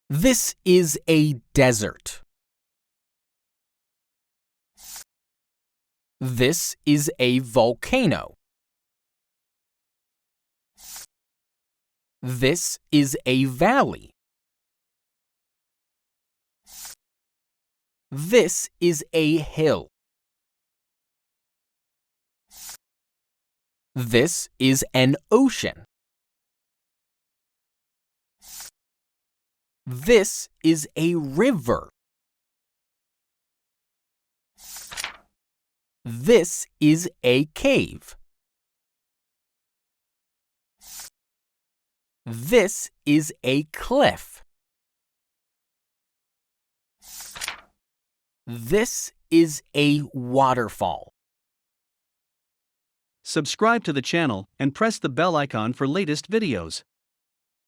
This is a desert. This is a volcano. This is a valley. This is a hill. This is an ocean. This is a river. This is a cave. This is a cliff. This is a waterfall. Subscribe to the channel and press the bell icon for latest videos.